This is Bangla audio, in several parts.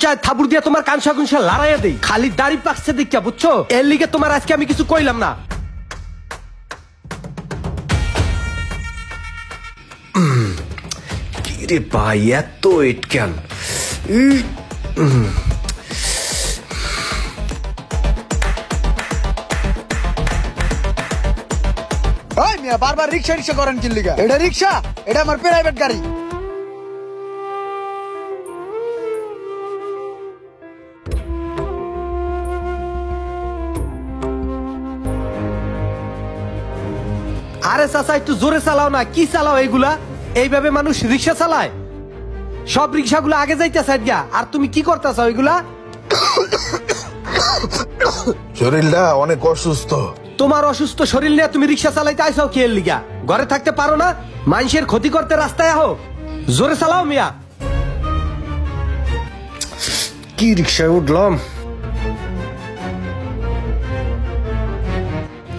চাই থাবুর দিয়ে তোমার কানসা কুনসা লড়াইয়া দেই, খালি দাড়ি পাকছে দেখিয়া, বুঝছো? এর লিগে তোমার আজকে আমি কিছু কইলাম না। কিরে ভাই এত ওয়েট কেন? ওই মিয়া বারবার রিক্সা রিক্সা করেন কি লিগা? এটা রিক্সা, এটা আমার প্রাইভেট গাড়ি। আরে চাচা একটু জোরে চালাও না, কি চালাও এইগুলা? এইভাবে মানুষ রিক্সা চালায়? সব রিক্সাগুলো আগে যাইতেছে গিয়া, আর তুমি কি করতেছো ওইগুলা? শরীরটা অনেক অসুস্থ। তোমার অসুস্থ শরীর নিয়ে তুমি রিক্সা চালাইতে আইসাও কি এর লিগা? ঘরে থাকতে পারো না? মানুষের ক্ষতি করতে রাস্তায় আহো? জোরে চালাও মিয়া। কি রিক্সায় উঠলাম?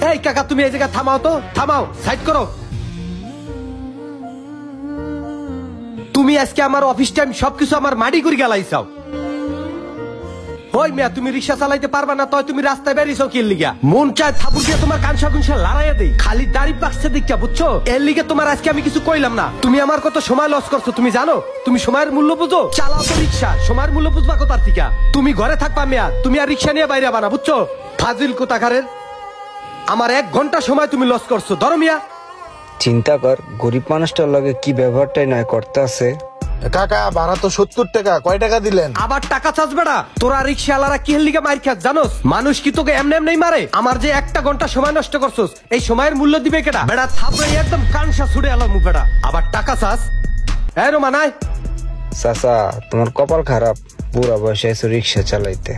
এই কাকা তুমি এই জায়গা থামাও তো, থামাও, সাইড করো। তুমি আজকে আমার অফিস টাইম সবকিছু আমার মাটি করে গেলাইছাও। ওই মিয়া তুমি রিক্সা চালাইতে পারবা না, তাই তুমি রাস্তায় বেরিয়েছো কি লিগা? মন চায় থাবুর দিয়ে তোমার কানসা কুনসা লড়াইয়া দেই, খালি দাড়ি পাকছে দেখিয়া, বুঝছো? এর লিগে তোমার আজকে আমি কিছু কইলাম না। তুমি আমার কত সময় লস করছো তুমি জানো? তুমি সময়ের মূল্য বুঝো? চালাও তো রিক্সা, সময়ের মূল্য বুঝবা কোথার থেকে? তুমি ঘরে থাকবা মিয়া, তুমি আর রিক্সা নিয়ে বাইরে আবা না, বুঝছো? ফাজিল কোথাকারের। আমার 1 ঘন্টা সময় তুমি লস করছো, ধরো মিয়া। চিন্তা কর গরিব মানুষটার লগে কি ব্যবহারটাই নয় করতে আছে। কাকা ভাড়া তো 70 টাকা, কয় টাকা দিলেন? আবার টাকা চাস বেড়া? তোরা রিক্সাওয়ালারা কি লিগে মার খাস জানোস? মানুষ কি তোকে এমনি এমনি মারে? আমার যে 1 ঘন্টা সময় নষ্ট করছস, এই সময়ের মূল্য দিবে কেডা? বেড়া থাপড়ে একদম কানসা ছুড়ে আলাম বেড়া, আবার টাকা চাস? এই রোমান আয়। চাচা তোমার কপাল খারাপ, বুড়া বয়সে এসে রিক্সা চালাইতে।